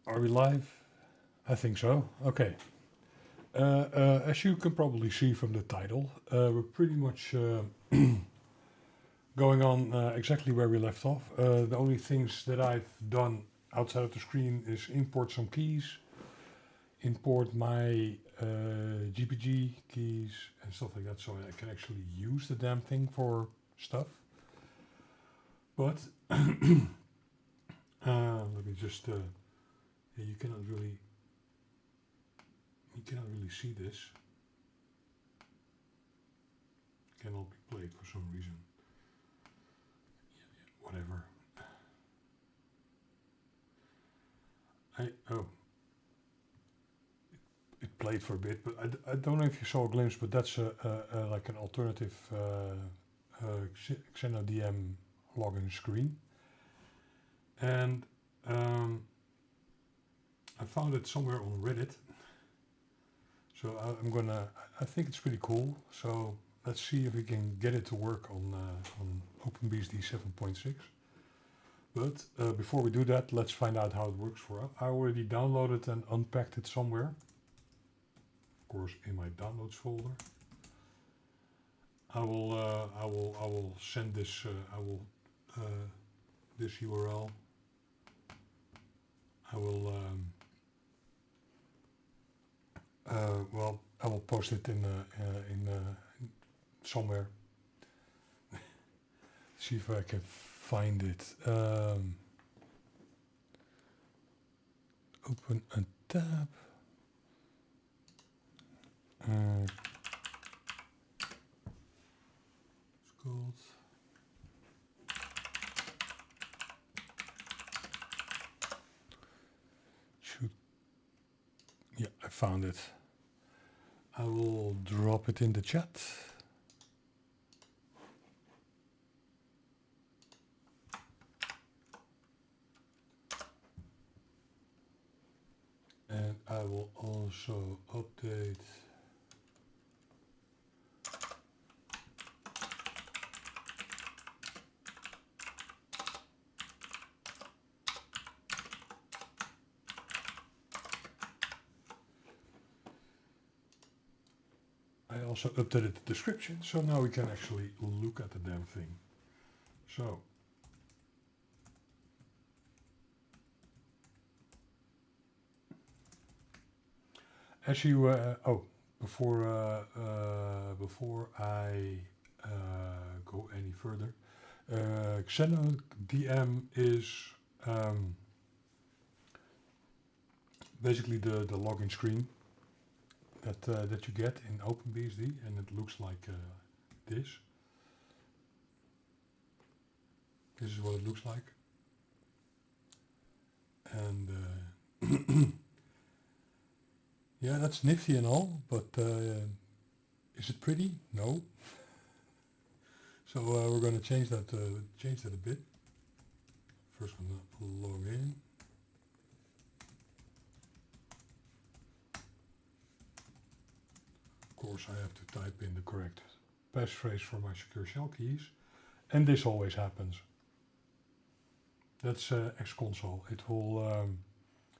Are we live? I think so. Okay. As you can probably see from the title, we're pretty much going on exactly where we left off. The only things that I've done outside of the screen is import some keys, import my GPG keys and stuff like that, so I can actually use the damn thing for stuff. But let me just. Yeah, you cannot really see this. Cannot be played for some reason. Yeah, whatever. It played for a bit, but I don't know if you saw a glimpse, but that's like an alternative xenodm login screen, and I found it somewhere on Reddit. So I think it's pretty cool. So let's see if we can get it to work on OpenBSD 7.6. But before we do that, let's find out how it works for us. I already downloaded and unpacked it somewhere. Of course, in my downloads folder. I will send this. This URL. I will. Well, I will post it in somewhere. See if I can find it. Open a tab. It's called. Yeah, I found it. I will drop it in the chat. And I will also update I also updated the description, so now we can actually look at the damn thing. So, as you before I go any further, xenodm is basically the login screen that you get in OpenBSD, and it looks like this. This is what it looks like, and yeah, that's nifty and all, but is it pretty? No. So we're going to change that a bit. First, I'm going to log in. Of course, I have to type in the correct passphrase for my secure shell keys, and this always happens. That's xconsole. It will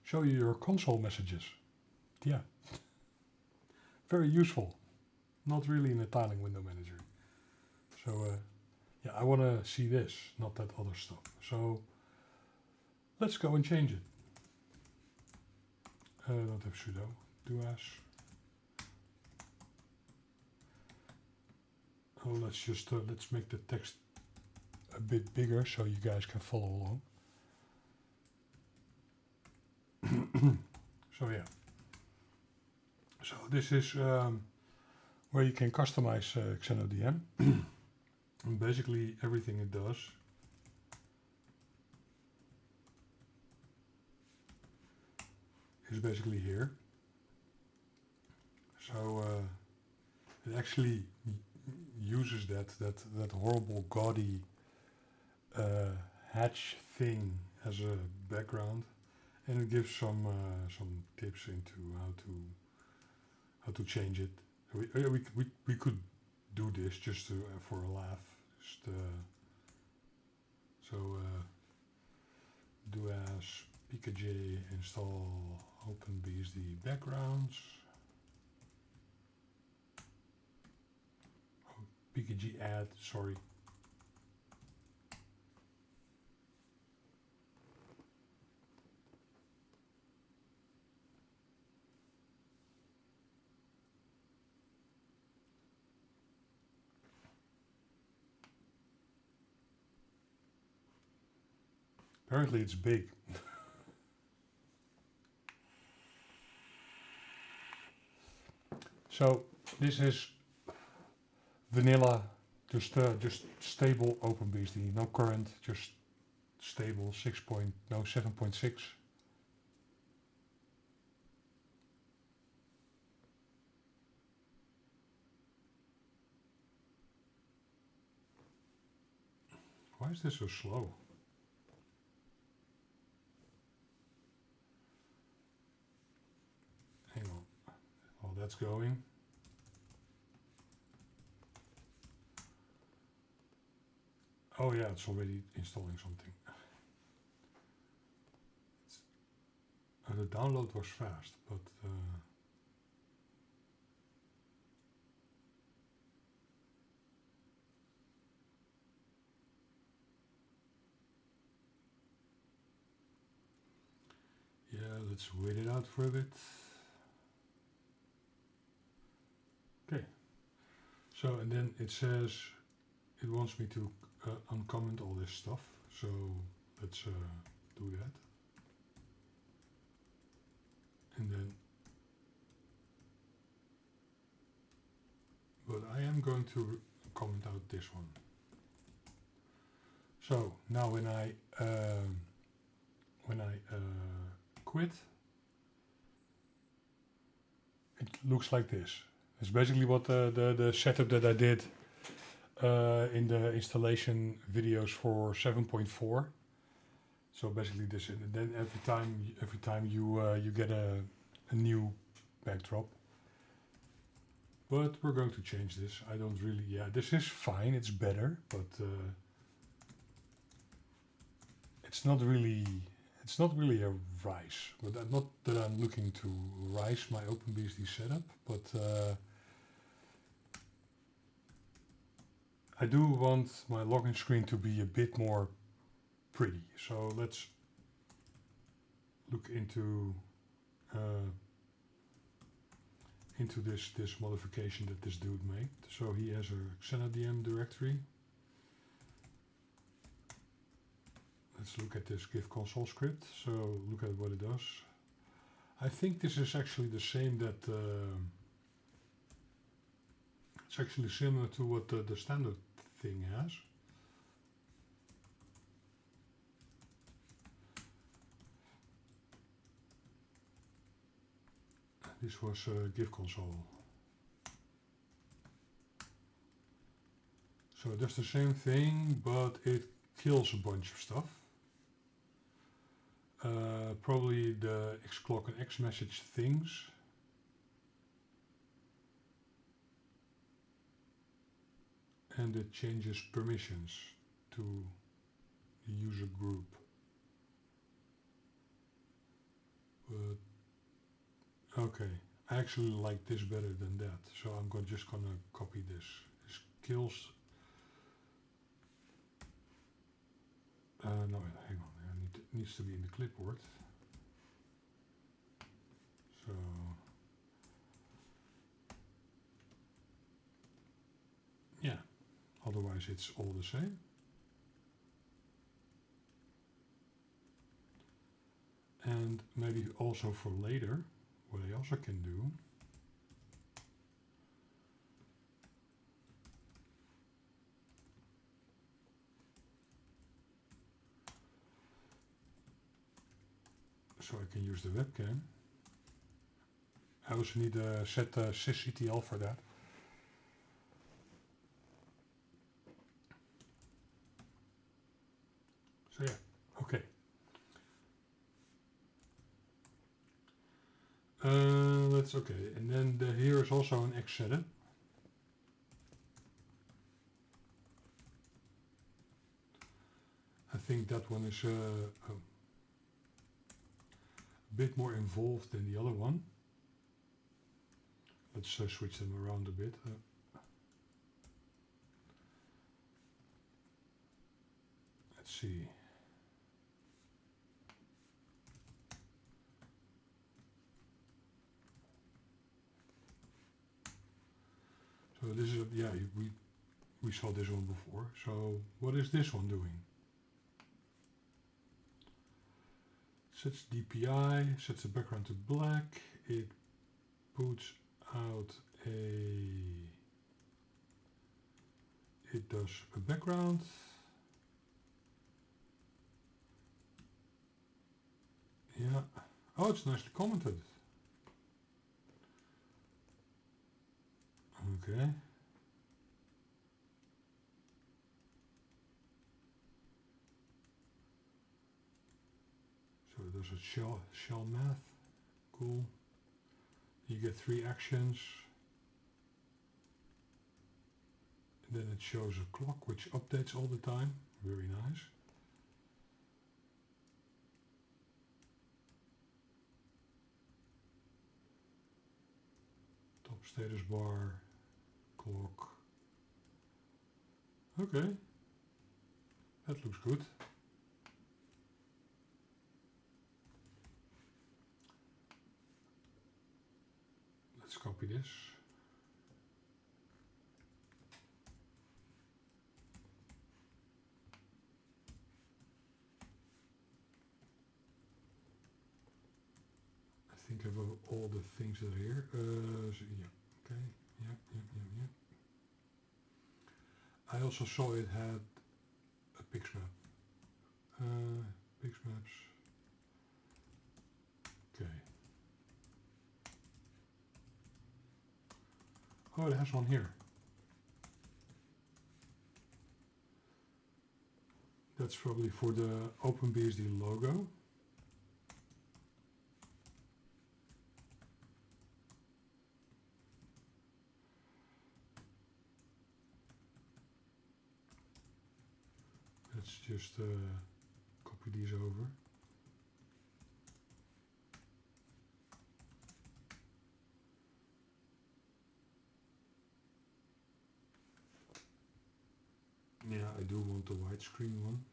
show you your console messages. Yeah, very useful. Not really in a tiling window manager. So yeah, I want to see this, not that other stuff. So let's go and change it. Don't have sudo, do as. Oh, let's make the text a bit bigger so you guys can follow along. So yeah. So this is where you can customize xenodm. And basically everything it does is basically here. So it actually uses that horrible gaudy hatch thing as a background, and it gives some tips into how to change it. We could do this just to, for a laugh. Just, so do as pkg install OpenBSD backgrounds. Oh, pkg add, sorry. Apparently it's big. So this is vanilla, just stable OpenBSD, no current, just stable 7.6. Why is this so slow? Hang on, while that's going. Oh yeah, it's already installing something. The download was fast, but yeah, let's wait it out for a bit. Okay, so and then it says it wants me to uncomment all this stuff, so let's do that. And then, but I am going to comment out this one. So now when I quit, it looks like this. It's basically what the setup that I did in the installation videos for 7.4. So basically this, and then every time you get a new backdrop. But we're going to change this. I don't really, yeah, this is fine, it's better, but it's not really a rise. But not that I'm looking to rise my OpenBSD setup, but I do want my login screen to be a bit more pretty. So let's look into this modification that this dude made. So he has a xenodm directory. Let's look at this give console script. So look at what it does. I think this is actually the same that it's actually similar to what the standard thing has. This was give console. So it does the same thing, but it kills a bunch of stuff. Probably the xclock and xmessage things. And it changes permissions to the user group. But okay, I actually like this better than that, so I'm just gonna copy this. This kills. No, hang on. It needs to be in the clipboard. So yeah, otherwise it's all the same. And maybe also for later, what I also can do so I can use the webcam. I also need to set sysctl for that. So yeah, okay. That's okay. And then here is also an X setup. I think that one is. Oh. bit more involved than the other one. Let's switch them around a bit. Let's see. So this is, yeah, we saw this one before. So what is this one doing? Sets DPI, sets the background to black. It puts out it does a background. Yeah. Oh, it's nicely commented. Okay. So it does a shell math. Cool. You get 3 actions. And then it shows a clock which updates all the time. Very nice. Top status bar, clock. Okay. That looks good. Let's copy this. I think I have all the things that are here. So yeah, okay, yeah. I also saw it had a pixmap. Pixmaps. Okay. Oh, it has one here. That's probably for the OpenBSD logo. Let's just copy these over. Yeah, I do want the widescreen one.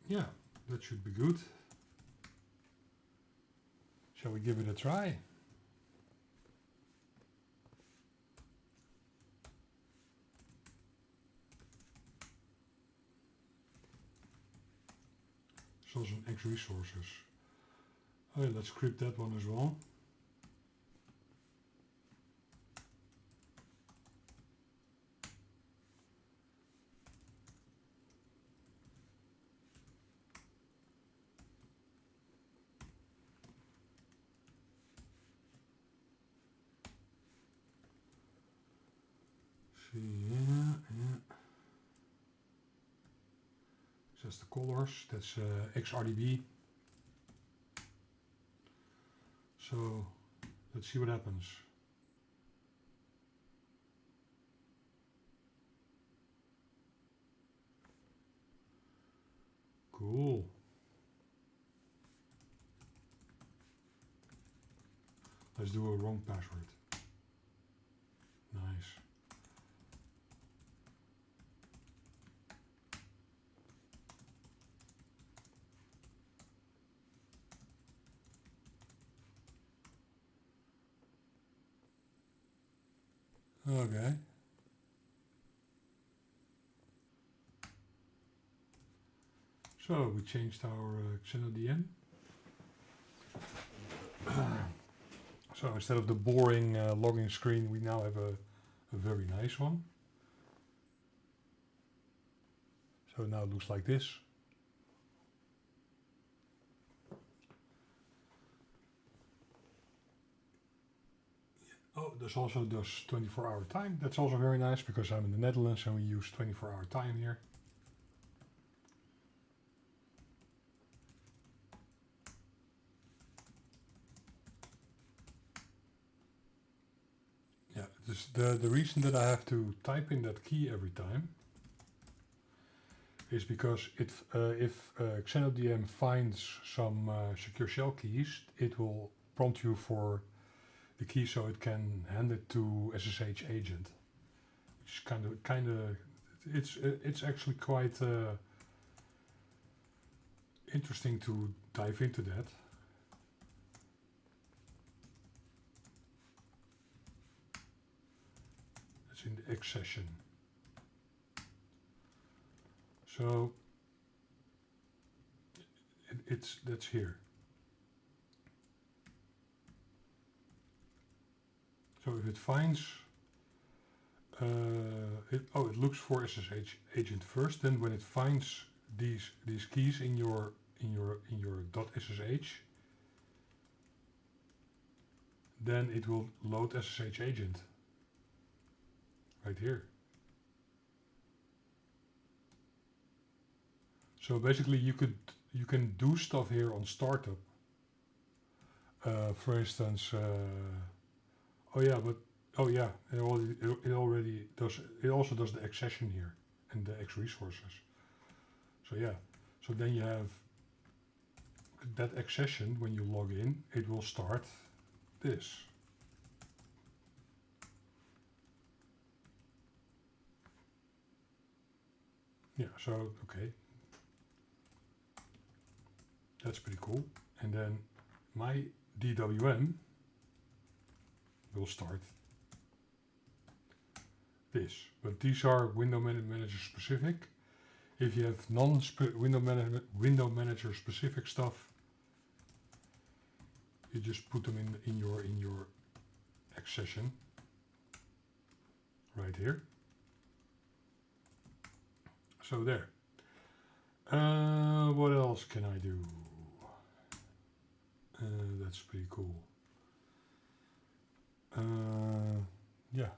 Yeah, that should be good. Shall we give it a try? It's also an X resources. Oh yeah, let's script that one as well. Yeah. Just the colors, that's XRDB. So let's see what happens. Cool. Let's do a wrong password. Nice. Okay. So we changed our xenodm. So instead of the boring login screen, we now have a very nice one. So now it looks like this. this also does 24-hour time. That's also very nice because I'm in the Netherlands and we use 24-hour time here. Yeah, this, the reason that I have to type in that key every time is because if xenodm finds some secure shell keys, it will prompt you for the key so it can hand it to SSH agent. Which is kind of, it's actually quite interesting to dive into that. It's in the X session. So that's here. So if it finds, it looks for SSH agent first. Then when it finds these keys in your .ssh, then it will load SSH agent right here. So basically, you can do stuff here on startup. For instance, it already does. It also does the X session here and the X resources. So yeah, so then you have that X session. When you log in, it will start this. Yeah. So okay. That's pretty cool. And then my DWM will start this. But these are window manager specific. If you have window manager specific stuff, you just put them in your X session right here. So there. What else can I do? That's pretty cool. Yeah.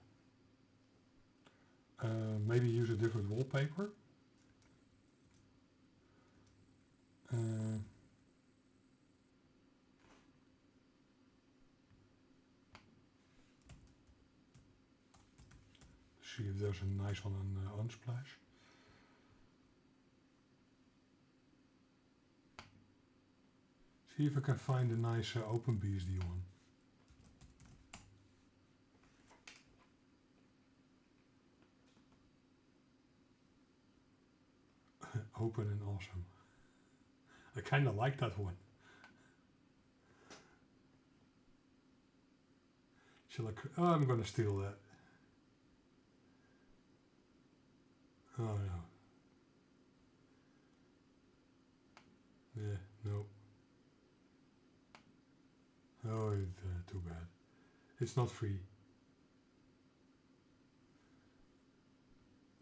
Maybe use a different wallpaper. See if there's a nice one on Unsplash. See if I can find a nice OpenBSD one. Open and awesome. I kind of like that one. Shall I? Oh, I'm going to steal that. Oh no. Yeah, no. Oh, too bad. It's not free.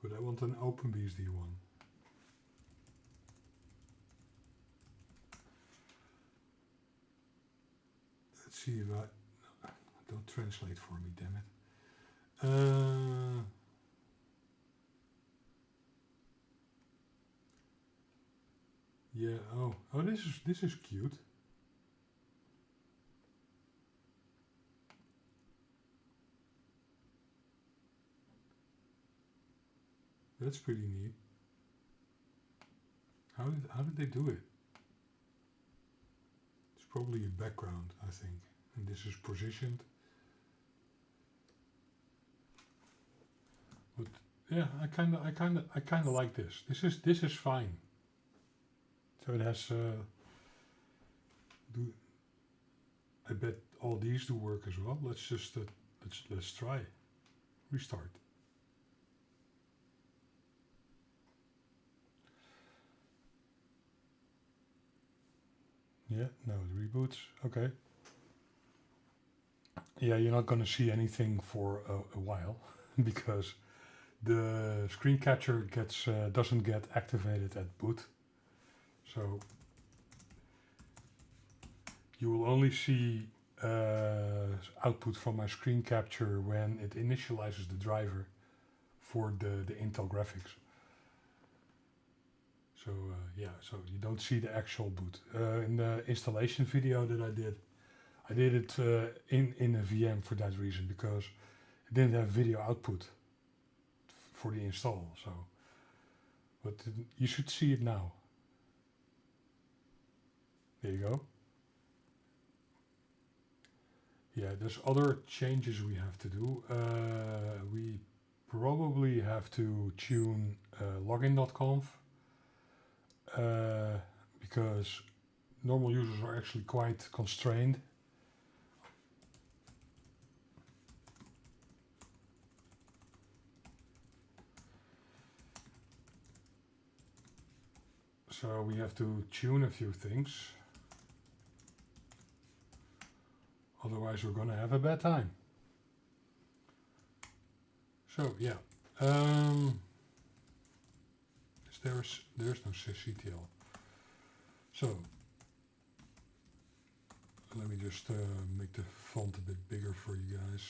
But I want an OpenBSD one. Let's see if I... Don't translate for me, damn it. Yeah, oh, this is cute. That's pretty neat. How did they do it? It's probably a background, I think, and this is positioned. But yeah, I kind of like this. This is fine. So it has. I bet all these do work as well. Let's just let's try. Restart. Yeah, no, it reboots. Okay. Yeah, you're not going to see anything for a while because the screen capture doesn't get activated at boot. So you will only see output from my screen capture when it initializes the driver for the Intel graphics. So yeah, so you don't see the actual boot. In the installation video that I did it in a VM for that reason, because it didn't have video output for the install. So, but you should see it now. There you go. Yeah, there's other changes we have to do. We probably have to tune login.conf because normal users are actually quite constrained. So we have to tune a few things. Otherwise we're gonna have a bad time. So yeah, there's no sysctl. So let me just make the font a bit bigger for you guys.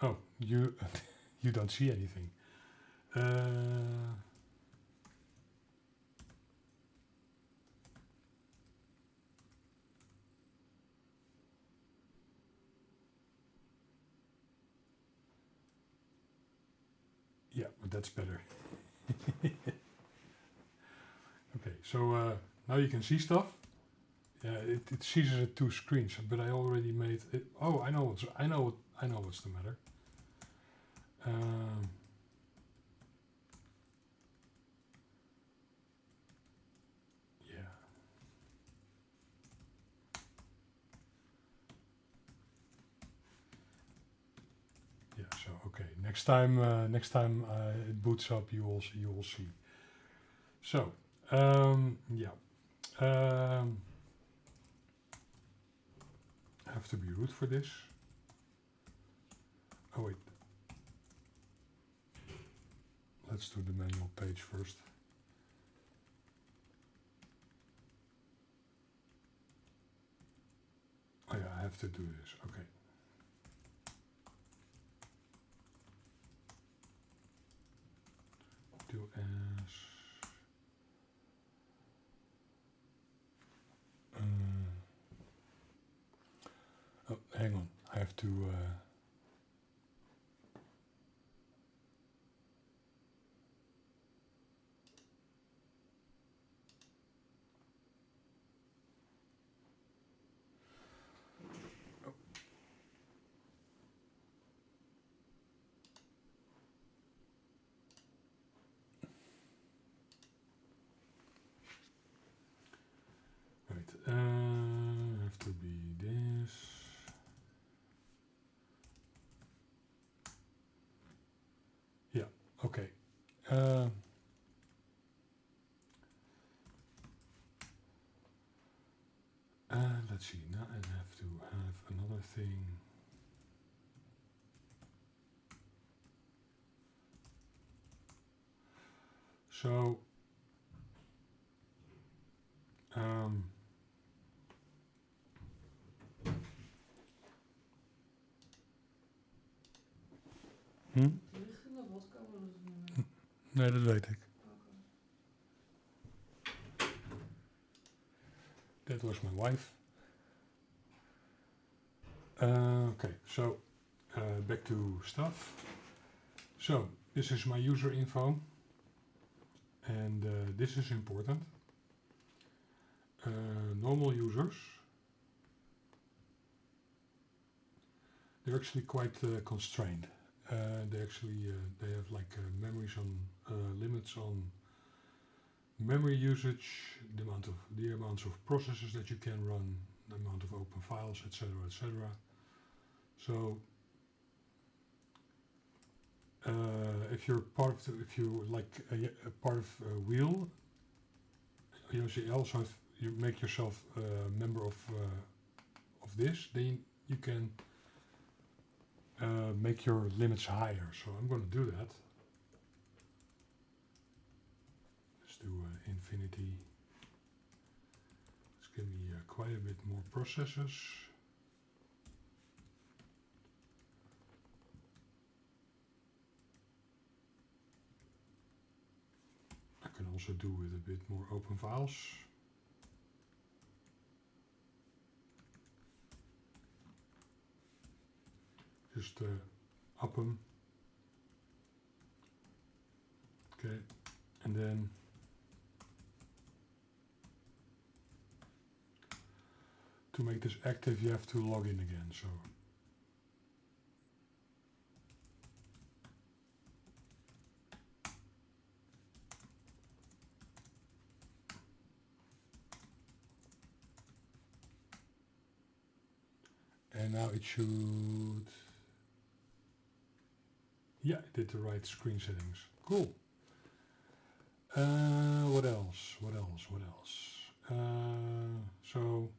Oh, you you don't see anything. Yeah, but that's better. Okay, so now you can see stuff. Yeah, it sees it at two screens, but I already made it. Oh, I know what's the matter. Yeah. Yeah. So okay, next time it boots up, you will see. So yeah. Have to be root for this. Oh wait. Let's do the manual page first. Oh yeah, I have to do this. Okay. Do as. Oh, hang on. I have to. Right. Have to be this. Yeah. Okay. Let's see. Now I have to have another thing. So. Richting de badkamer is het niet meer. Nee, dat weet ik. That was my wife. Okay, so back to stuff. So this is my user info, and this is important. Normal users, they're actually quite constrained. They have like memories on limits on memory usage, the amounts of processes that you can run, the amount of open files, etc., etc. So if you're part of if you like a part of a wheel, you also have, you make yourself a member of this, then you can make your limits higher. So I'm going to do that. Let's do infinity quite a bit more processes. I can also do with a bit more open files. Just up them. Okay, and then to make this active you have to log in again. So and now it should, yeah, it did the right screen settings. Cool. What else? What else? What else? So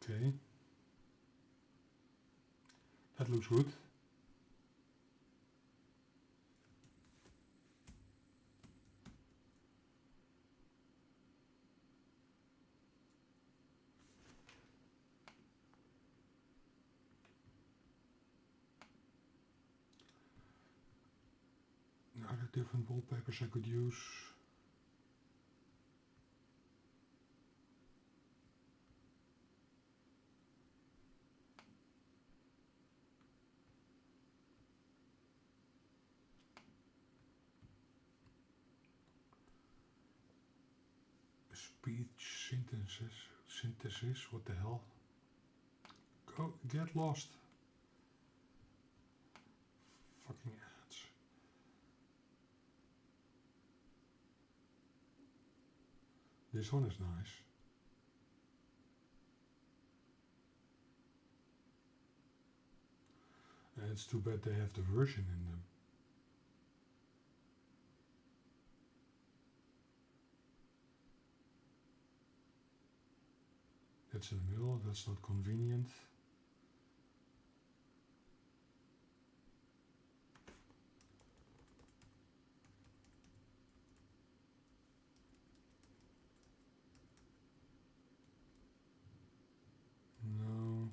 okay, that looks good. Are there different wallpapers I could use? Speech synthesis, what the hell? Go, get lost. Fucking ads. This one is nice. And it's too bad they have the version in them. That's in the middle, that's not convenient. No.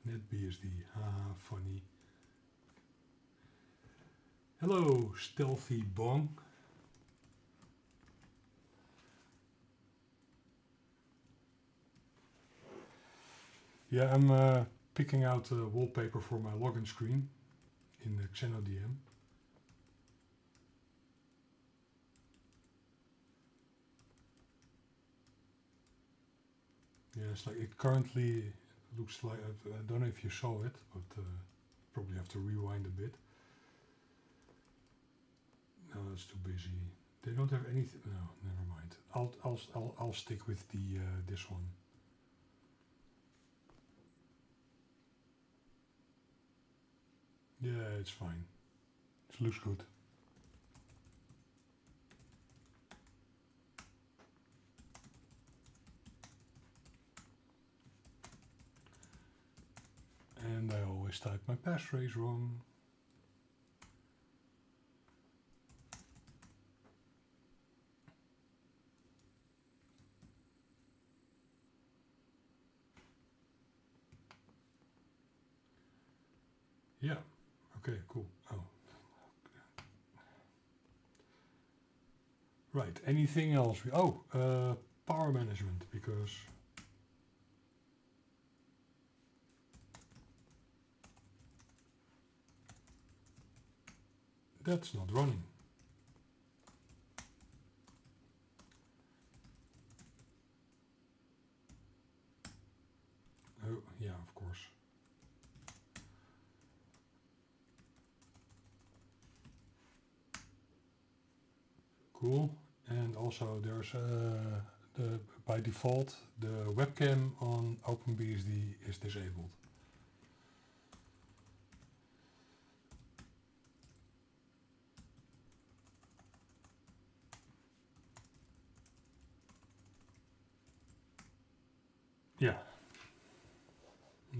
NetBSD, haha, funny. Hello, Stealthy Bong. Yeah, I'm picking out a wallpaper for my login screen in the xenodm. Yeah, it's like it currently looks like, I don't know if you saw it, but probably have to rewind a bit. No, it's too busy. They don't have anything. No, never mind. I'll stick with the this one. Yeah, it's fine. It looks good. And I always type my passphrase wrong. Yeah. Okay, cool. Oh. Right. Anything else? Oh, power management, because that's not running. Oh, yeah, of course. Cool. And also there's by default the webcam on OpenBSD is disabled.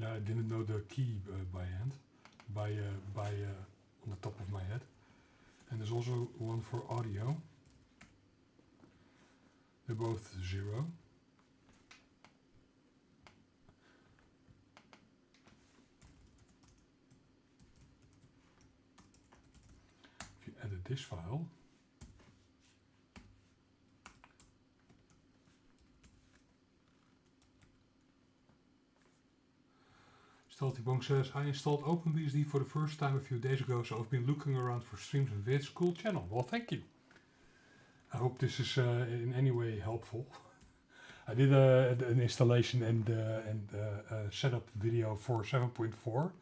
Yeah, I didn't know the key by hand, on the top of my head. And there's also one for audio. They're both 0. If you edit this file, Steltybong says, I installed OpenBSD for the first time a few days ago, so I've been looking around for streams and vids. Cool channel. Well, thank you. I hope this is in any way helpful. I did an installation and setup video for 7.4,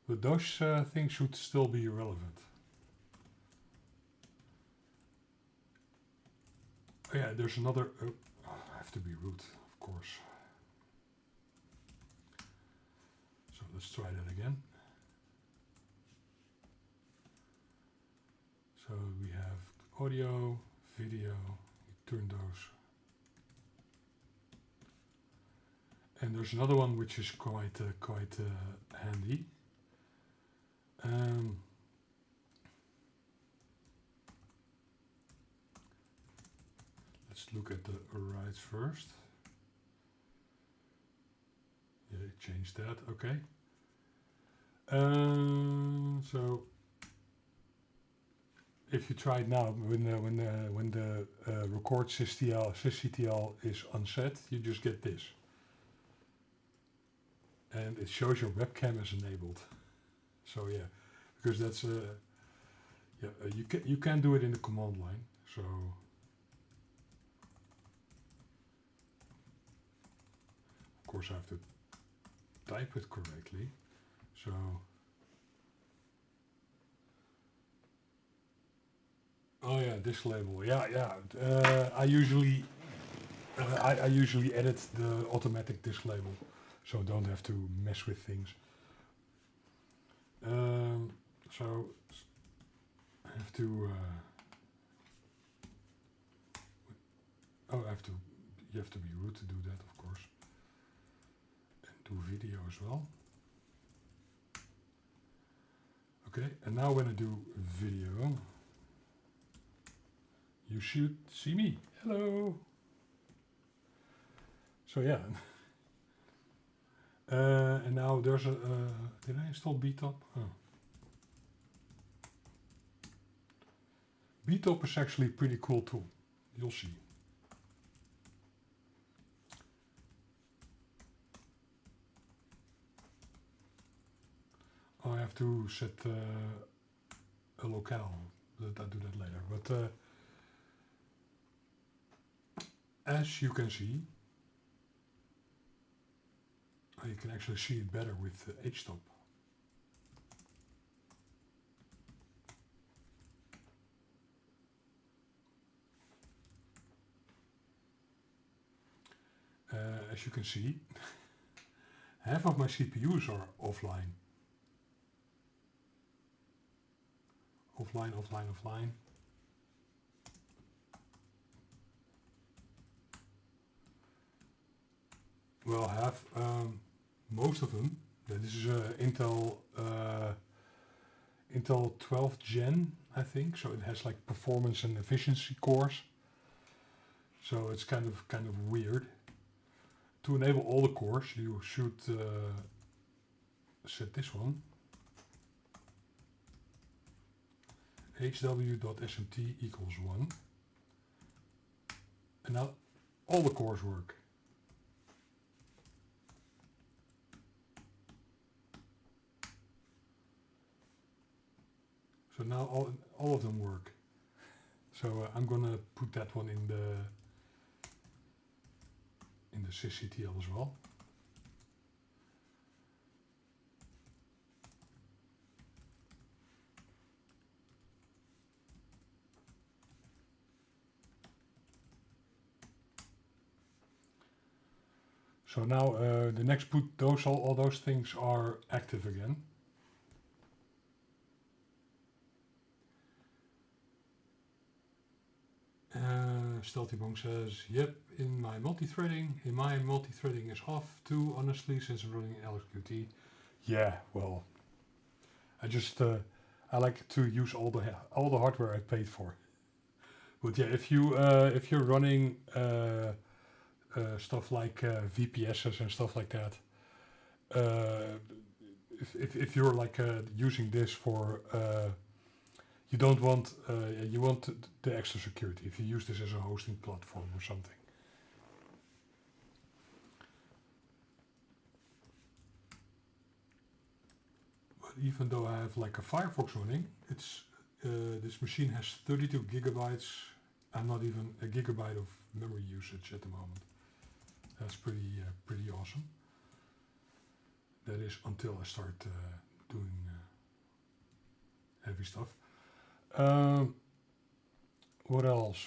but those things should still be relevant. Oh yeah, there's another... I have to be root, of course. So let's try that again. So we have audio, video, we turn those. And there's another one which is quite handy. Let's look at the writes first. Yeah, it changed that. Okay. So if you try it now, when the record sysctl is unset, you just get this, and it shows your webcam is enabled. So yeah, because that's you can do it in the command line. So of course I have to type it correctly. So oh yeah, disk label. Yeah. I usually edit the automatic disk label, so don't have to mess with things. So I have to. You have to be root to do that, of course, and do video as well. Okay, and now when I do video, you should see me. Hello. So yeah. And now there's a. Did I install btop? Oh. Btop is actually a pretty cool tool. You'll see. I have to set a locale. I'll do that later. But as you can see, you can actually see it better with htop. As you can see, half of my CPUs are offline. Offline. Well, half, most of them. This is Intel 12th Gen, I think. So it has like performance and efficiency cores. So it's kind of weird. To enable all the cores, you should set this one. hw.smt equals 1. And now all the cores work. So now all of them work. So I'm gonna put that one in the sysctl as well. So now the next boot, all those things are active again. Stealthy Monk says, yep, my multi-threading is off too, honestly, since I'm running LXQT. Yeah, well, I like to use all the hardware I paid for. But yeah, if you're running stuff like VPSs and stuff like that, if you're like using this for you don't want you want the extra security if you use this as a hosting platform or something. But even though I have like a Firefox running, it's this machine has 32 gigabytes and not even a gigabyte of memory usage at the moment. That's pretty awesome. That is until I start doing heavy stuff. What else?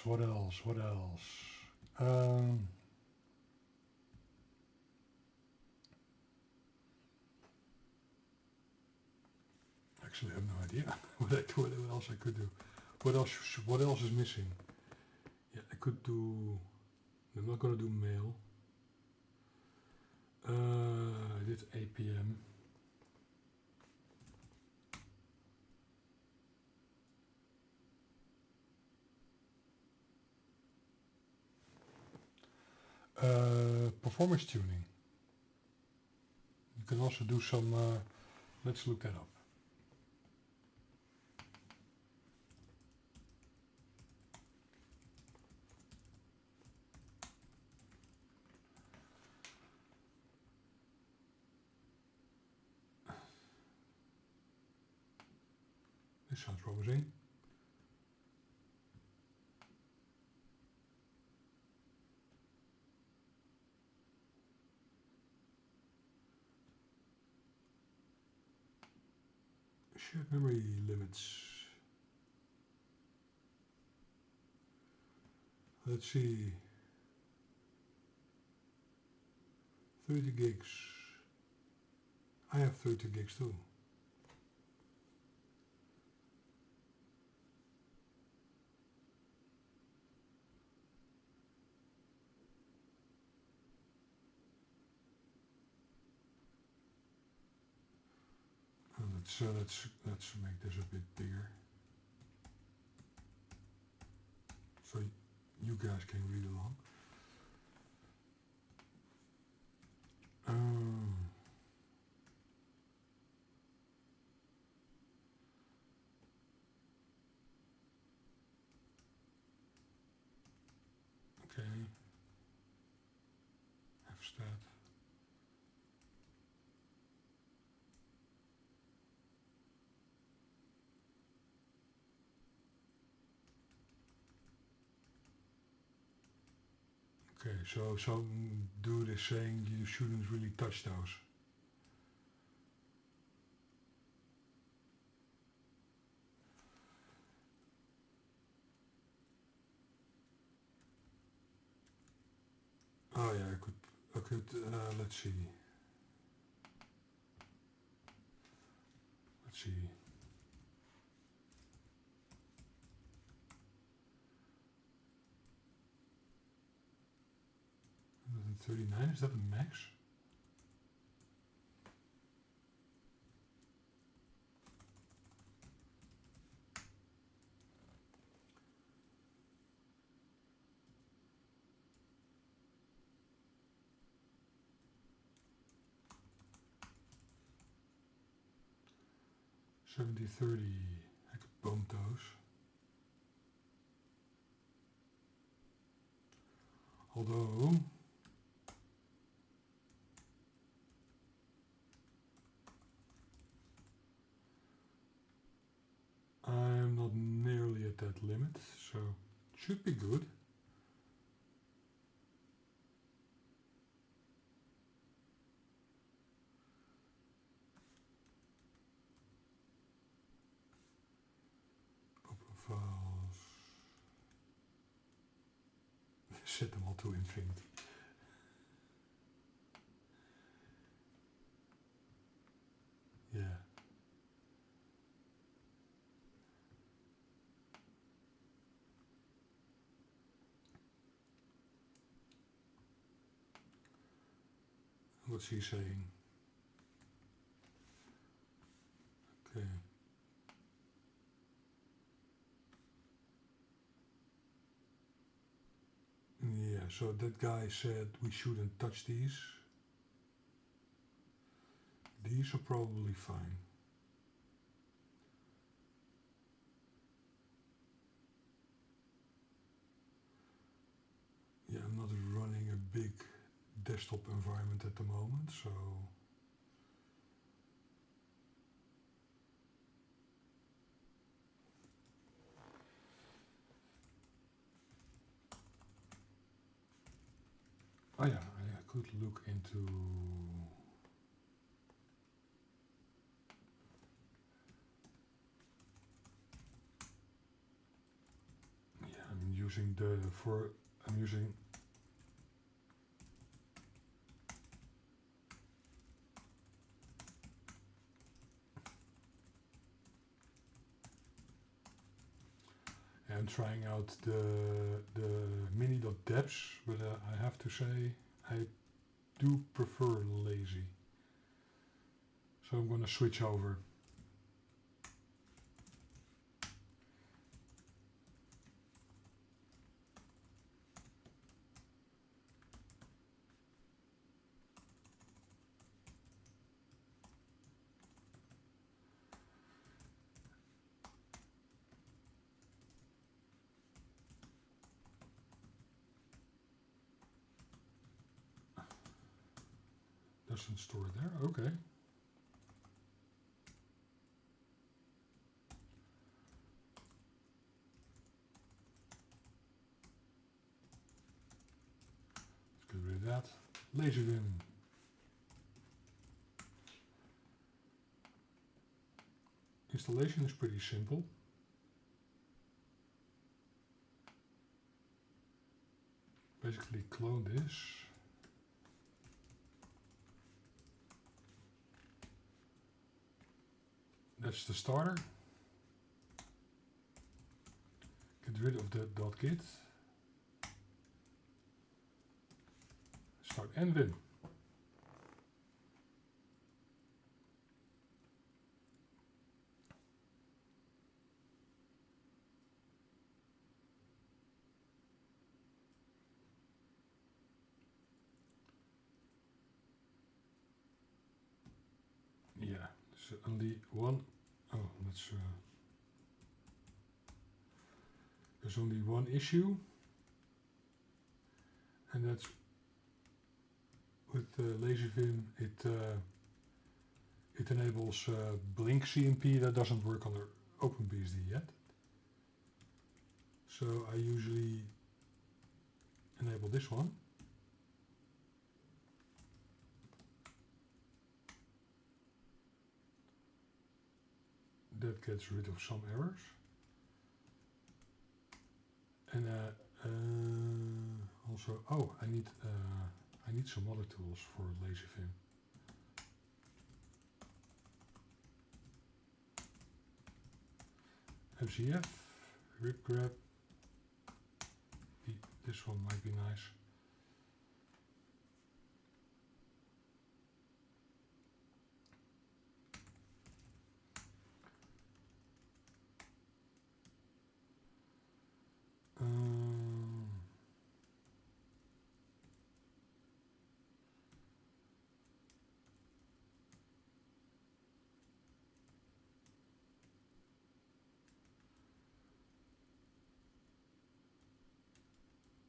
Actually, I have no idea what else I could do. What else is missing? Yeah, I could do. I'm not gonna do mail. I did APM. Performance tuning. You can also do some. Let's look that up. This sounds promising. Shared memory limits. Let's see. 30 gigs. I have 30 gigs too. Let's make this a bit bigger, so you guys can read along. Okay. Fstat. Okay, so some dude is saying you shouldn't really touch those. Oh yeah, I could, let's see. Let's see. 39, is that the max? $70-30, I could bump those. Although, I'm not nearly at that limit, so it should be good. Open files. Set them all to infinity. Yeah. what's he saying? Okay. Yeah, so that guy said we shouldn't touch these. These are probably fine. Yeah, I'm not running a big desktop environment at the moment, so oh yeah, I could look into I'm using I'm trying out the mini.deps, but I have to say I do prefer lazy. So I'm gonna switch over. Doesn't store there, okay. Let's get rid of that. LazyVim. Installation is pretty simple. Basically clone this. That's the starter. Get rid of the .git. Start nvim. Yeah, there's only one. Oh, let's. There's only one issue, and that's with LazyVim. It enables Blink CMP that doesn't work on the OpenBSD yet. So I usually enable this one. That gets rid of some errors. And also, oh, I need some other tools for LazyVim. MCF, rip grab. This one might be nice.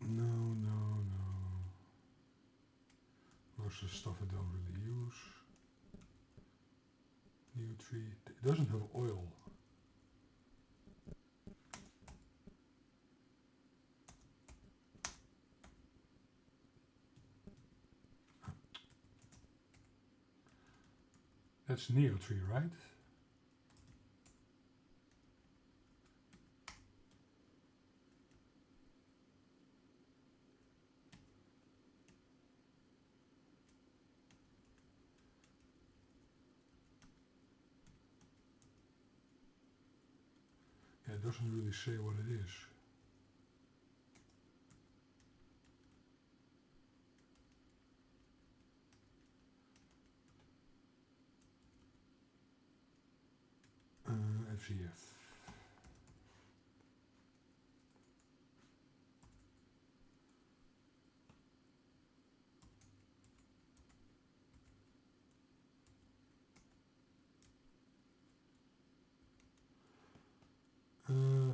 No. Most of the stuff I don't really use. New tree. It doesn't have oil. That's NeoTree, right? Yeah, it doesn't really say what it is. ZF.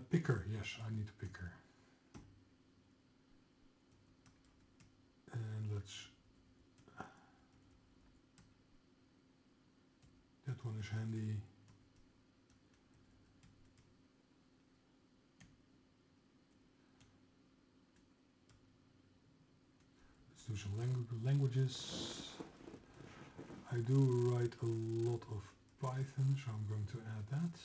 Picker, yes, I need a picker. And let's... That one is handy. Let's do some languages. I do write a lot of Python, so I'm going to add that.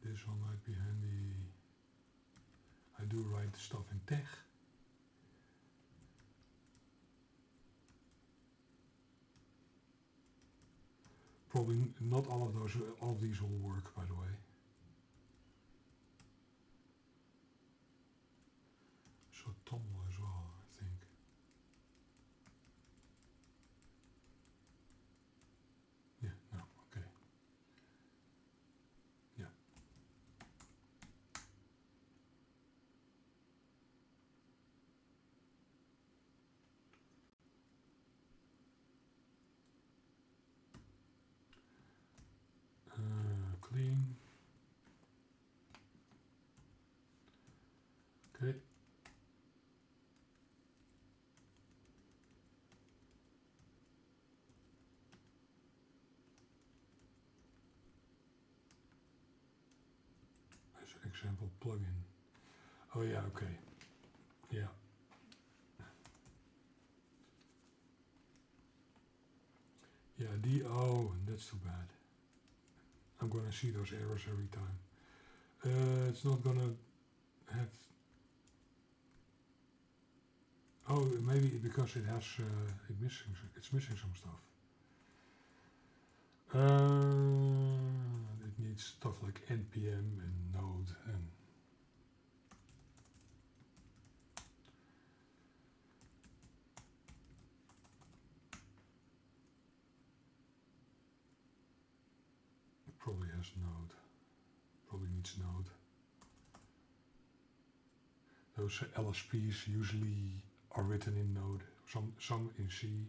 This one might be handy. I do write stuff in tech. Probably not all of these will work, by the way. So TOML as well, I think. Yeah, no, okay. Yeah. Clean. Okay. As an example plugin. Oh yeah, okay. Yeah. Yeah, that's too bad. I'm gonna see those errors every time. It's not gonna have... Oh, maybe because it has, it's missing some stuff. It needs stuff like npm and node and... It probably has node. Probably needs node. Those LSPs usually are written in Node, some in C.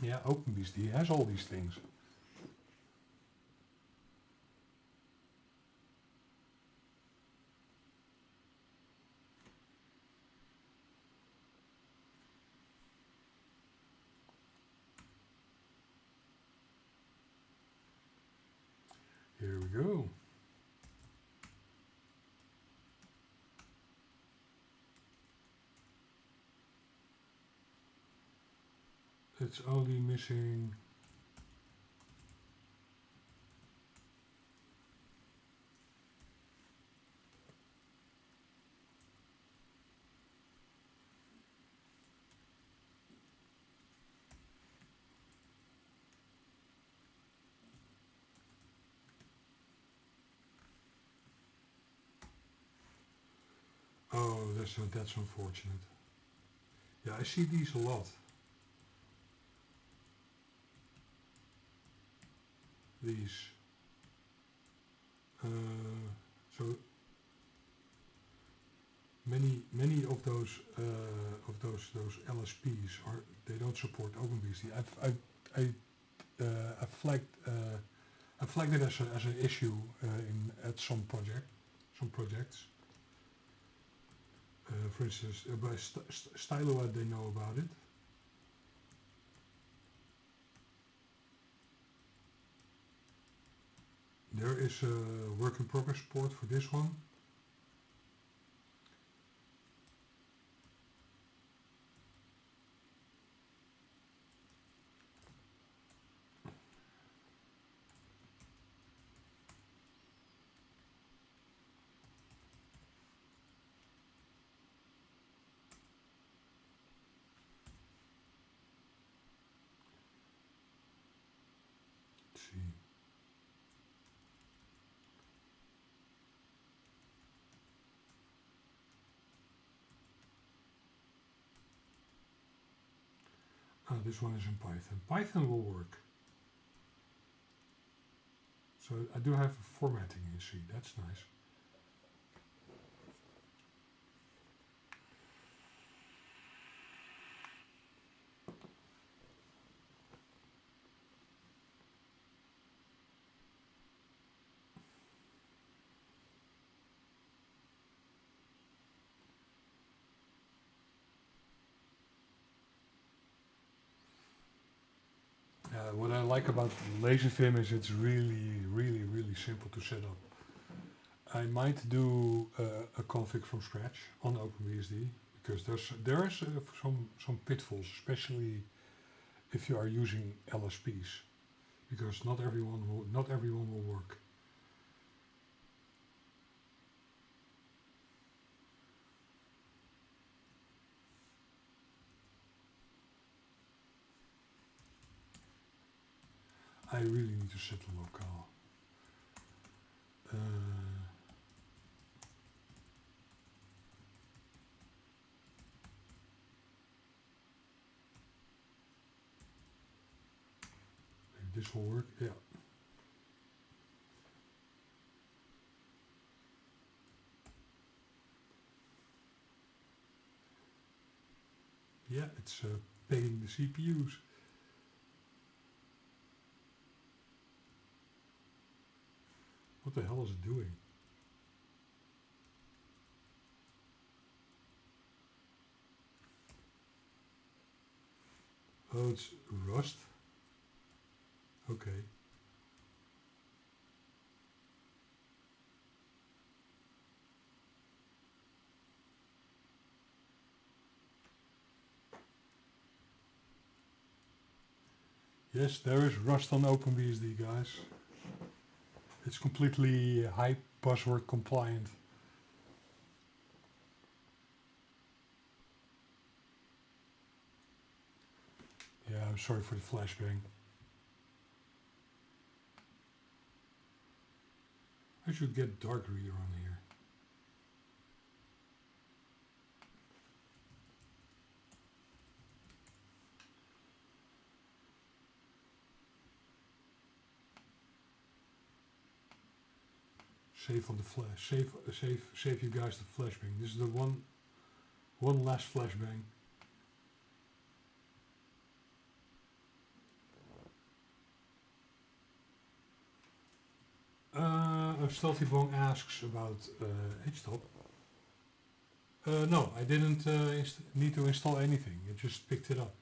Yeah, OpenBSD has all these things. Here we go. It's only missing... Oh, that's unfortunate. Yeah, I see these a lot. These. So many of those LSPs they don't support OpenBSD. I flagged it as an issue at some projects. For instance, by Styload they know about it. There is a work in progress port for this one. Let's see. this one is in Python. Python will work. So I do have formatting in C, that's nice. What I like about LaserVim is it's really simple to set up. I might do a config from scratch on OpenBSD because there is some pitfalls, especially if you are using LSPs, because not everyone will work. I really need to set the locale. Maybe this will work. Yeah. Yeah, it's paying the CPUs. What the hell is it doing? Oh, it's Rust. Okay. Yes, there is Rust on OpenBSD, guys. It's completely high password compliant. Yeah, I'm sorry for the flashbang. I should get Dark Reader on here. Save on the flash. Save you guys the flashbang. This is the one last flashbang. Stealthy Bong asks about HTOP. No, I didn't need to install anything. It just picked it up.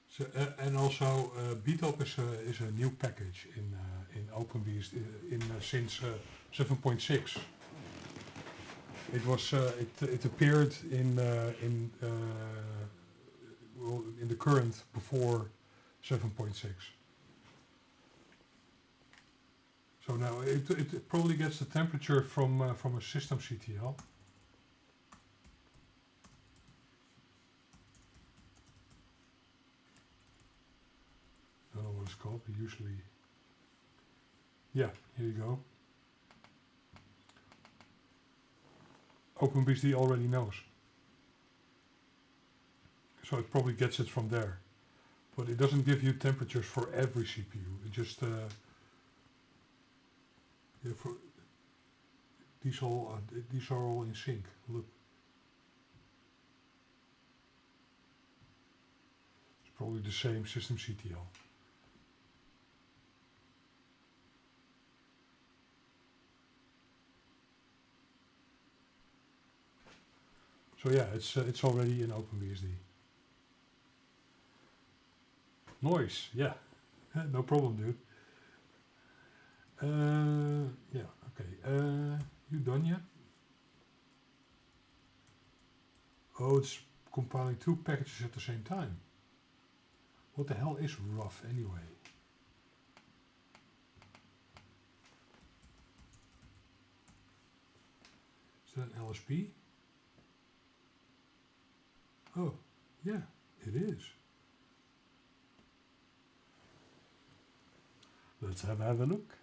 So, and also BTOP is a new package in OpenBSD since 7.6. It was it appeared in the current before 7.6. So now it probably gets the temperature from a system CTL. I don't know what it's called, but usually, yeah, here you go. OpenBSD already knows. So it probably gets it from there. But it doesn't give you temperatures for every CPU. It just, yeah, for these are all in sync. Look. It's probably the same system CTL. So yeah, it's already in OpenBSD. Noise, yeah, no problem, dude. Yeah, okay. You done yet? Oh, it's compiling two packages at the same time. What the hell is rough anyway? Is that an LSP? Oh, yeah, it is. Let's have a look.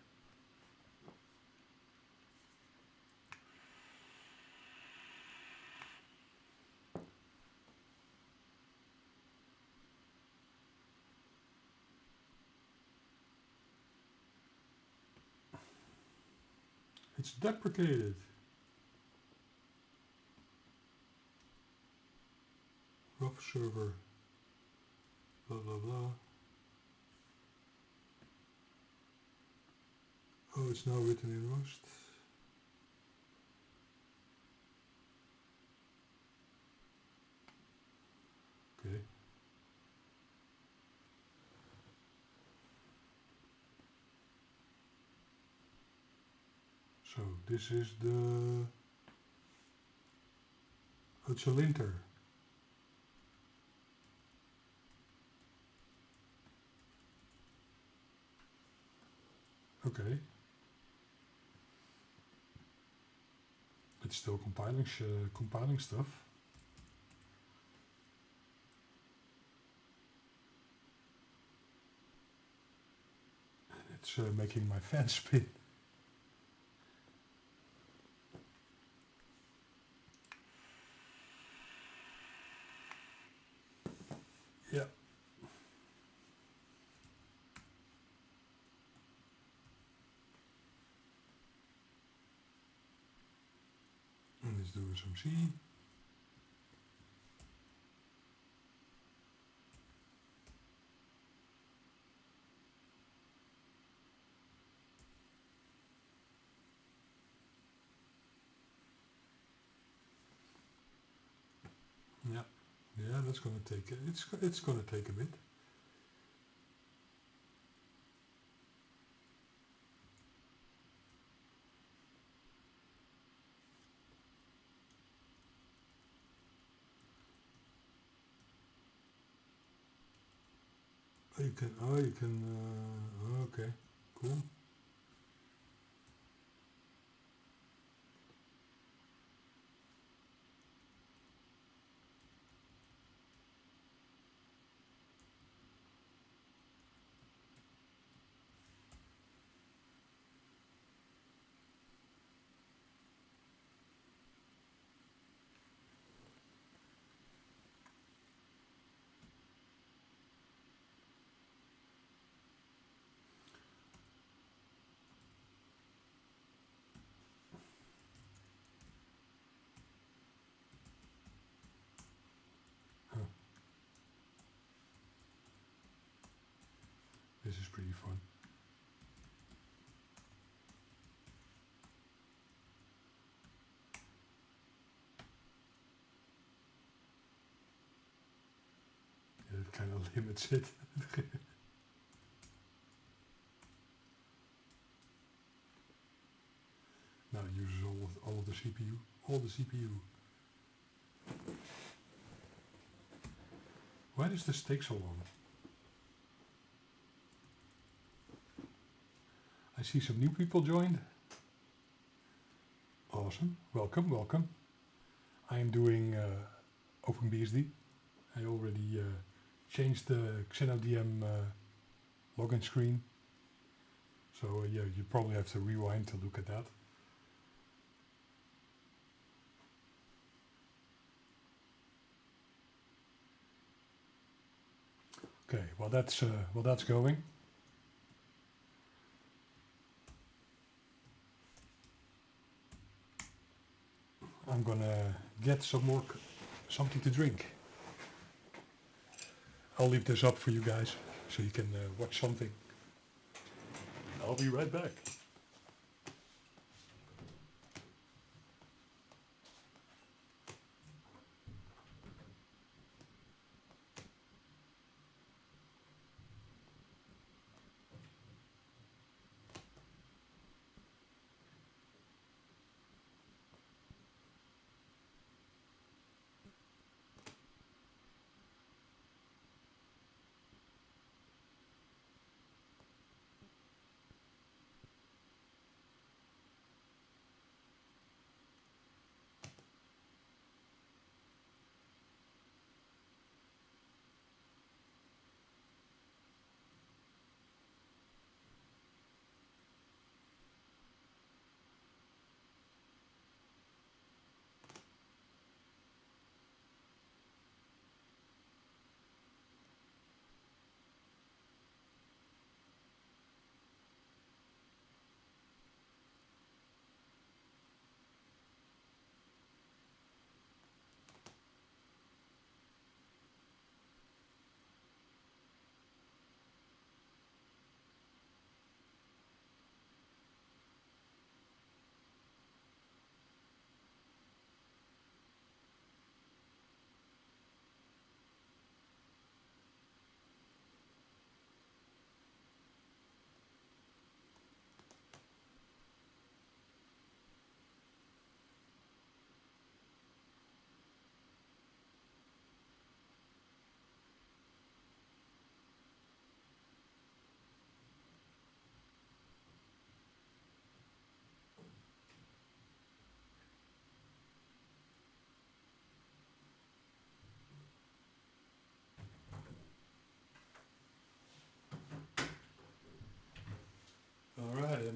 It's deprecated. Rough server. Blah blah blah. Oh, it's now written in Rust. Okay. So this is the... It's a linter. Okay. It's still compiling stuff. And it's making my fan spin. Yeah. And let's do some C. Yeah. Yeah, that's gonna take it's gonna take a bit. You can okay, cool. Huh. This is pretty fun. Yeah, it kind of limits it. Now it uses all of the CPU. All the CPU. Why does this take so long? I see some new people joined. Awesome. Welcome, welcome. I am doing OpenBSD. I already changed the xenodm login screen. So yeah, you probably have to rewind to look at that. Okay, well that's going. I'm gonna get something to drink. I'll leave this up for you guys so you can watch something. I'll be right back.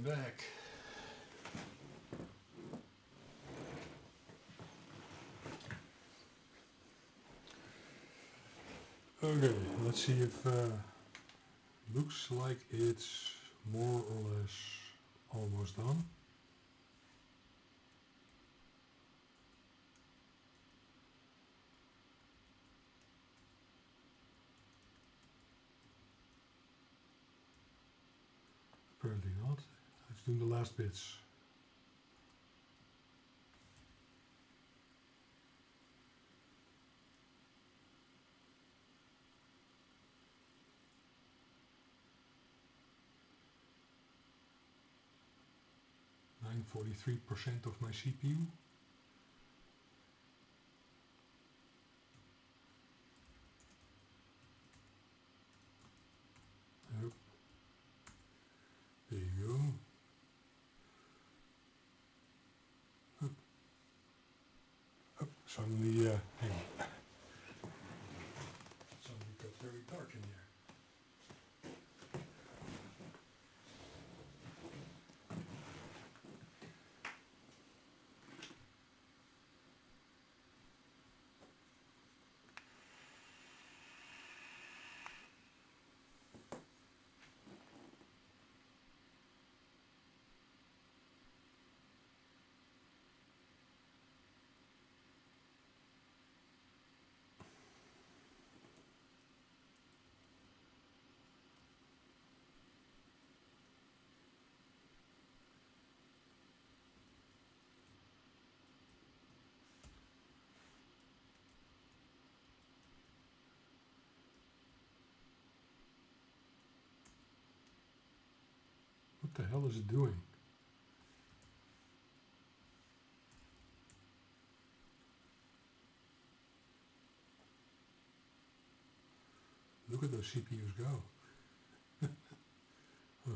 back. Okay, let's see if looks like it's more or less almost done. Apparently not. Let's do the last bits. I'm 43% of my CPU. Yep. There you go. Suddenly, hang on. Suddenly got very dark in here. What the hell is it doing? Look at those CPUs go. Huh.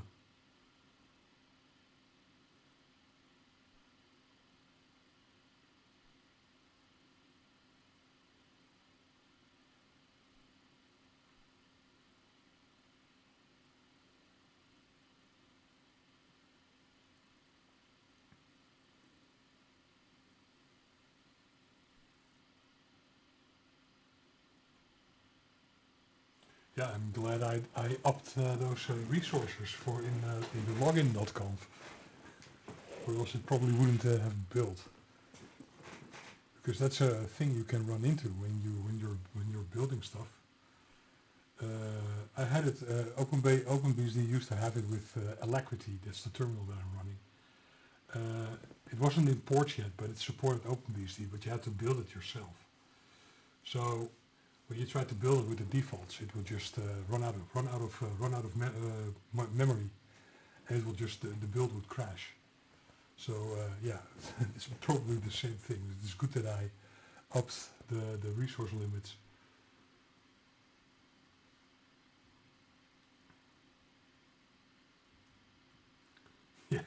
Yeah, I'm glad I upped those resources for in the login.conf, or else it probably wouldn't have built. Because that's a thing you can run into when you're building stuff. I had it. OpenBSD used to have it with Alacrity. That's the terminal that I'm running. It wasn't in ports yet, but it supported OpenBSD. But you had to build it yourself. So when you try to build it with the defaults, it will just run out of memory, and it will just the build would crash. So yeah, it's probably the same thing. It's good that I upped the resource limits. Yeah.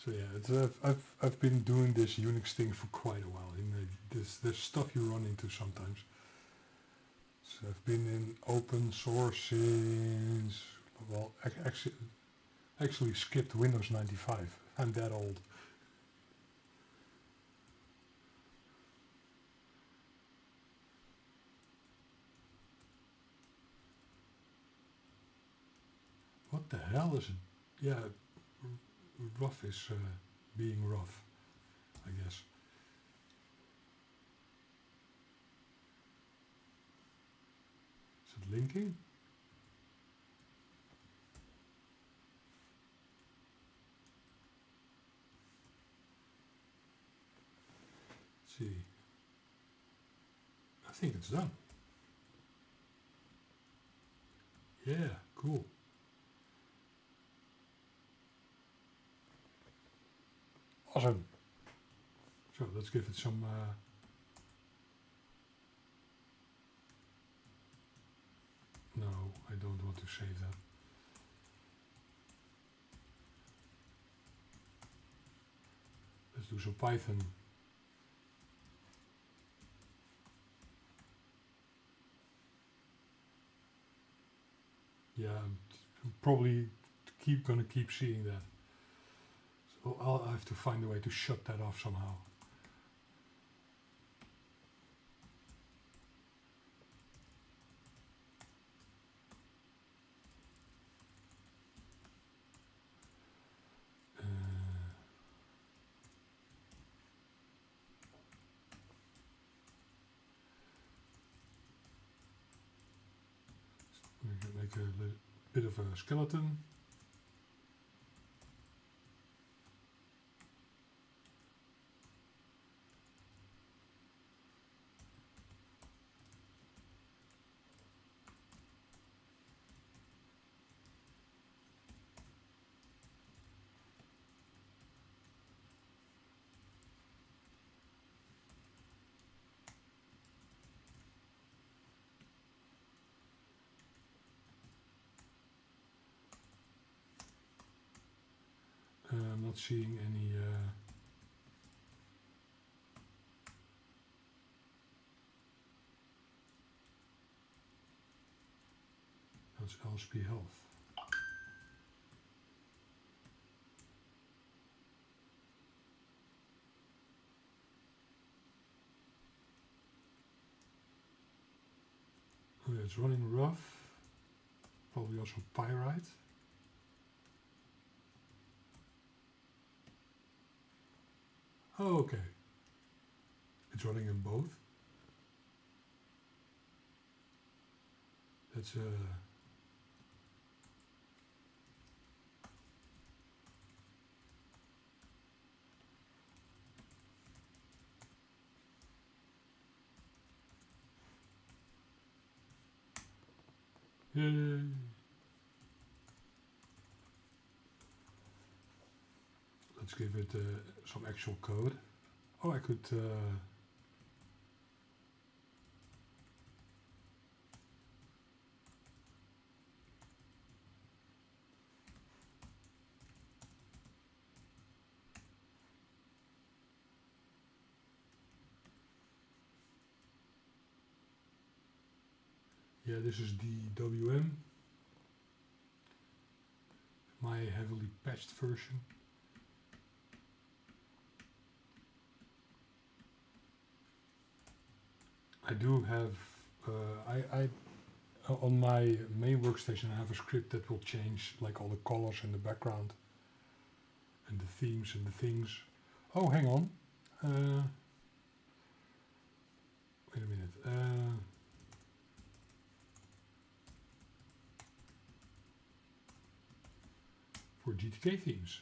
So yeah, it's, I've been doing this Unix thing for quite a while. There's stuff you run into sometimes. So I've been in open source since, well, actually skipped Windows 95. I'm that old. What the hell is it? Yeah, rough is being rough, I guess. Is it linking? Let's see. I think it's done. Yeah, cool. Awesome. So let's give it some no, I don't want to save that. Let's do some Python. Yeah, probably gonna keep seeing that. So I'll have to find a way to shut that off somehow. We can make a bit of a skeleton. I'm not seeing any that's LSP health. Oh, yeah, it's running rough. Probably also pyrite. Oh, okay. It's running in both. That's yay. Let's give it some actual code. Oh, I could yeah, this is the WM, my heavily patched version. I do have I on my main workstation I have a script that will change like all the colors in the background and the themes and the things. Oh, hang on. Wait a minute. For GTK themes.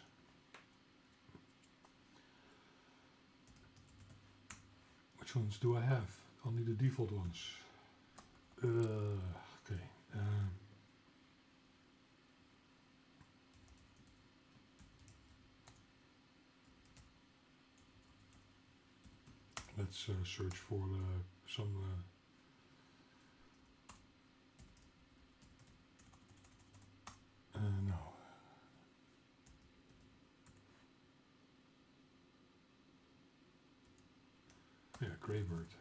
Which ones do I have? Only the default ones. Okay. Let's search for some. No. Yeah, Greybird.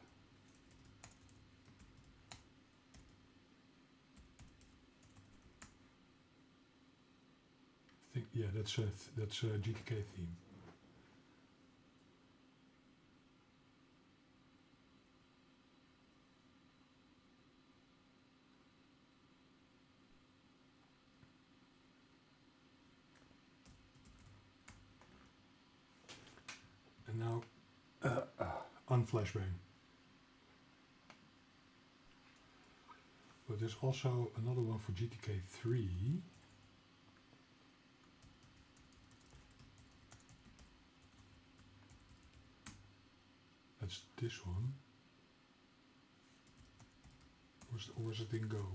I think yeah, that's a GTK theme. And now unflashbang. But there's also another one for GTK 3. That's this one. Where's the thing go?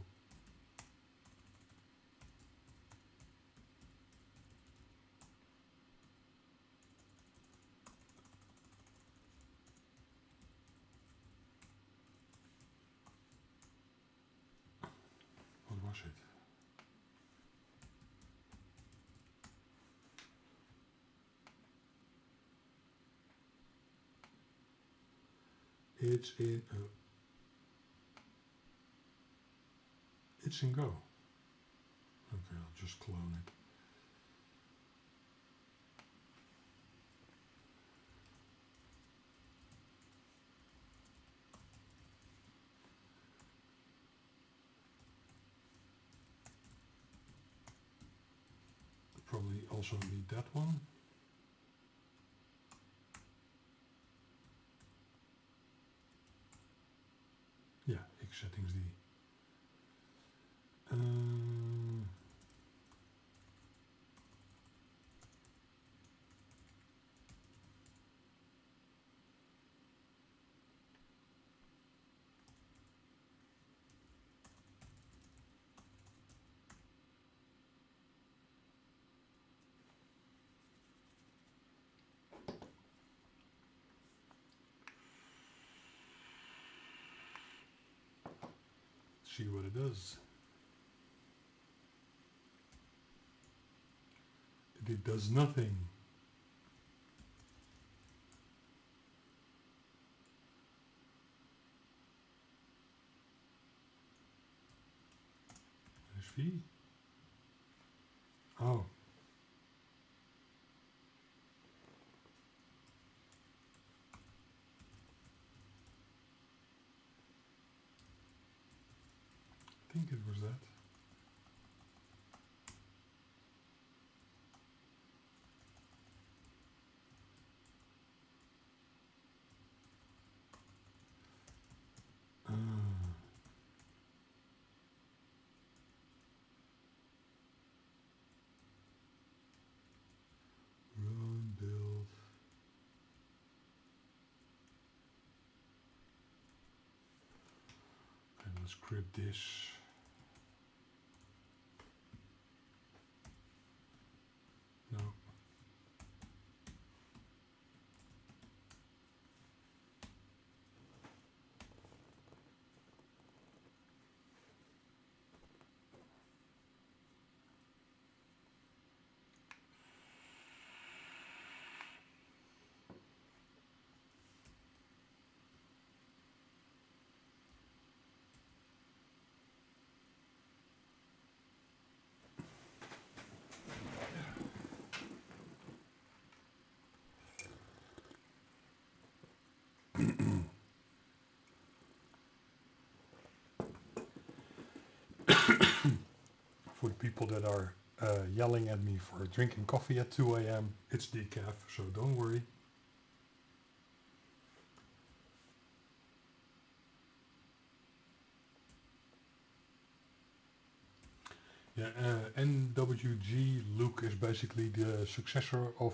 What was it? It's in it's in Go. Okay, I'll just clone it. also need that one. Yeah, X settings D. See what it does. It does nothing. There's V. Oh. I think it was that. Run, build. And let's script this. No. For the people that are yelling at me for drinking coffee at 2 a.m., it's decaf, so don't worry. Yeah, NWG Luke is basically the successor of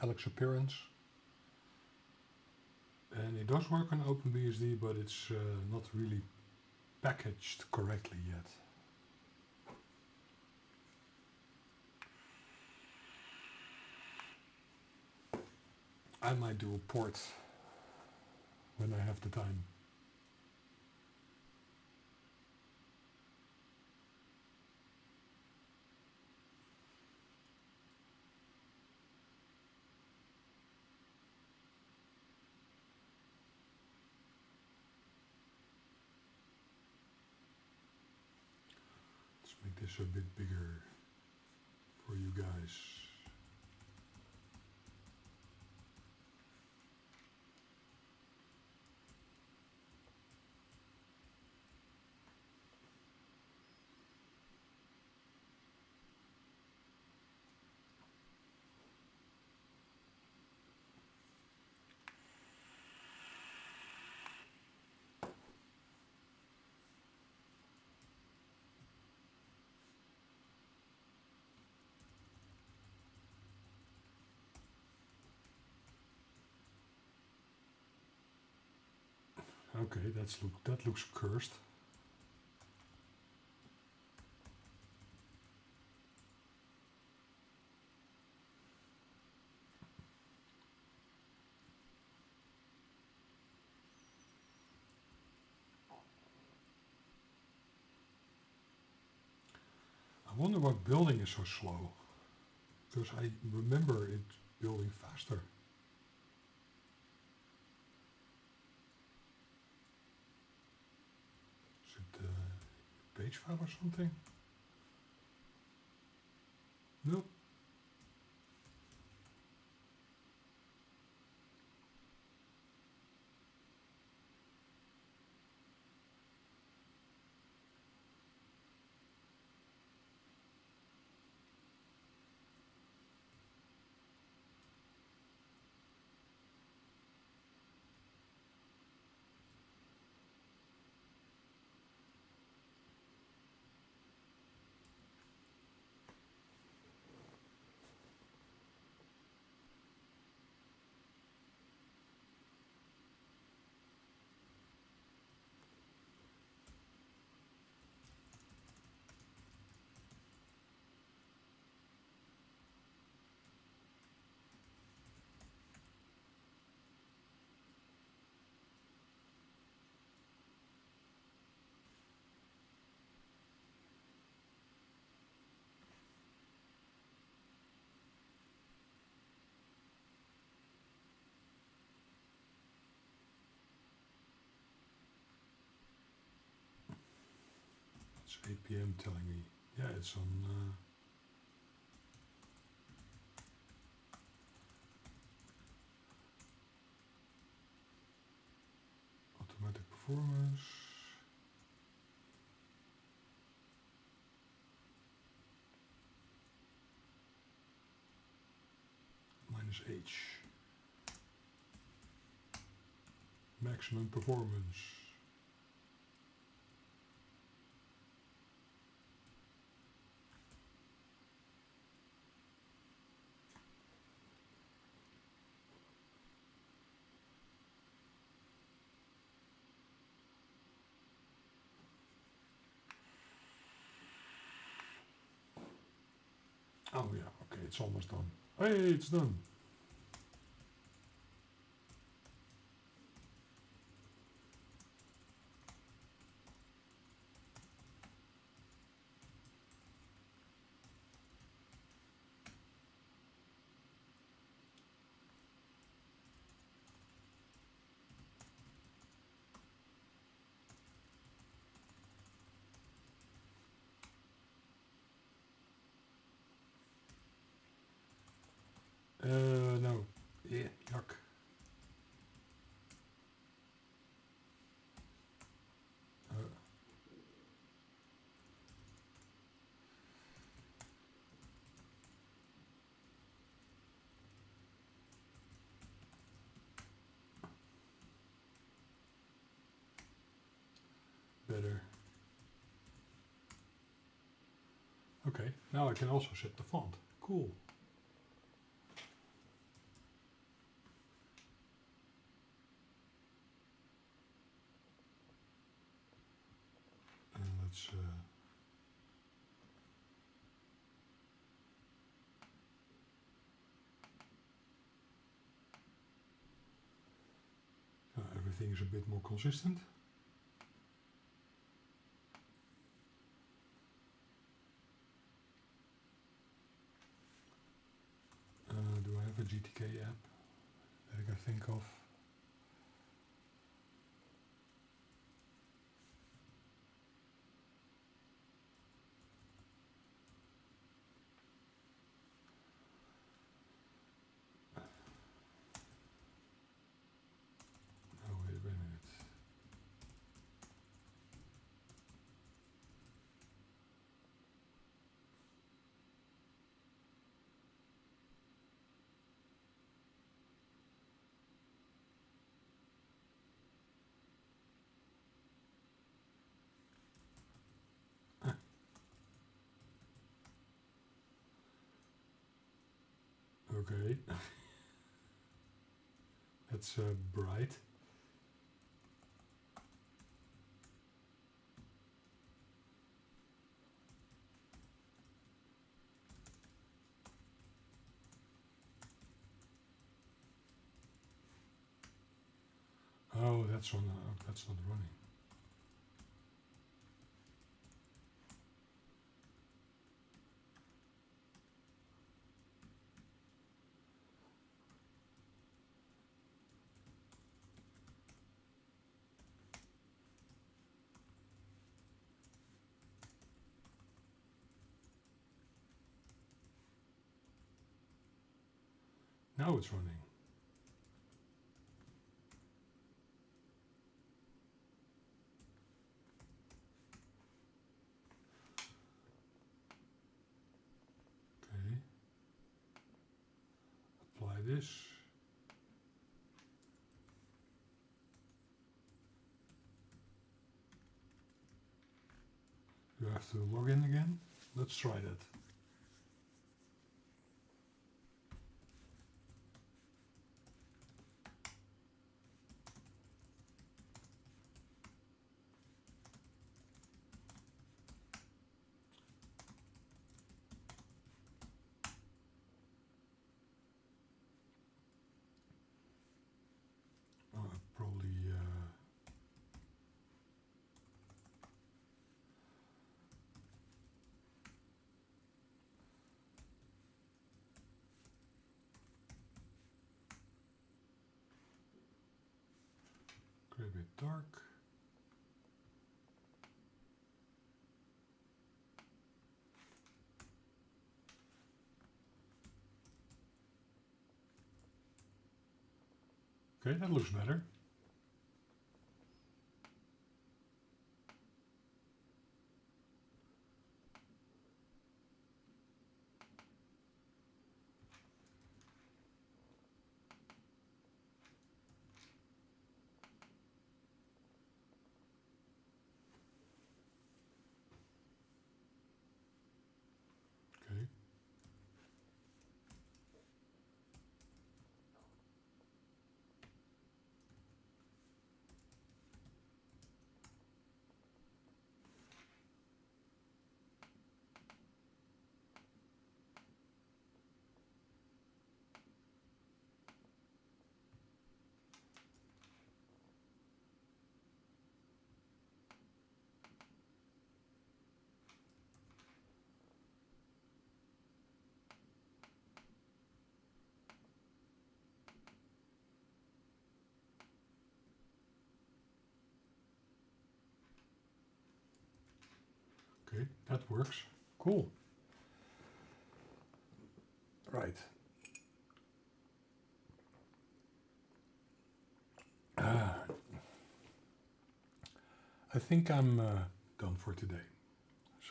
Alex Appearance. And it does work on OpenBSD, but it's not really packaged correctly yet. I might do a port when I have the time. Let's make this a bit bigger for you guys. Okay, that looks cursed. I wonder what building is so slow. Because I remember it building faster. Is it page file or something? Nope. APM telling me? Yeah, it's on automatic performance. -H. Maximum performance. Oh yeah, okay, it's almost done. Hey, it's done. No. Yeah, yuck. Better. Okay, now I can also set the font. Cool. And let's everything is a bit more consistent. Do I have a GTK app that I can think of? Oh, wait a minute. Okay. That's bright. Oh, that's on. That's not running. Now it's running. Okay. Apply this. You have to log in again. Let's try that. Probably a bit dark. Okay, that looks better. Okay. Okay, that works. Cool. Right. I think I'm done for today.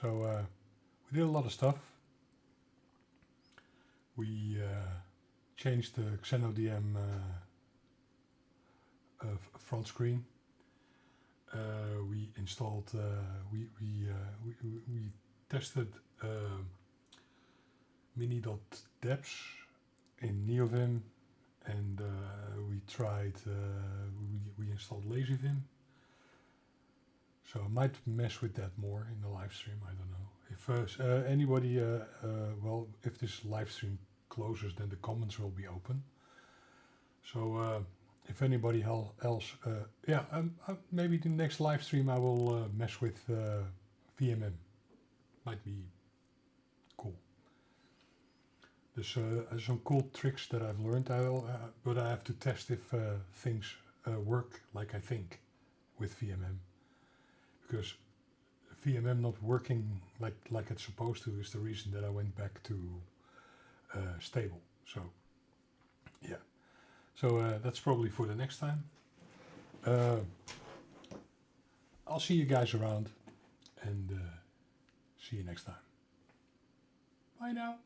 So we did a lot of stuff. We changed the xenodm front screen. We installed. We tested mini.deps in NeoVim, and we tried. We installed LazyVim. So I might mess with that more in the live stream. I don't know. If anybody, well, if this live stream closes, then the comments will be open. So if anybody else, yeah, maybe the next live stream I will mess with VMM. Might be cool. There's some cool tricks that I've learned, but I have to test if things work like I think with VMM. Because VMM not working like it's supposed to is the reason that I went back to stable. So, yeah. So that's probably for the next time. I'll see you guys around, and see you next time. Bye now.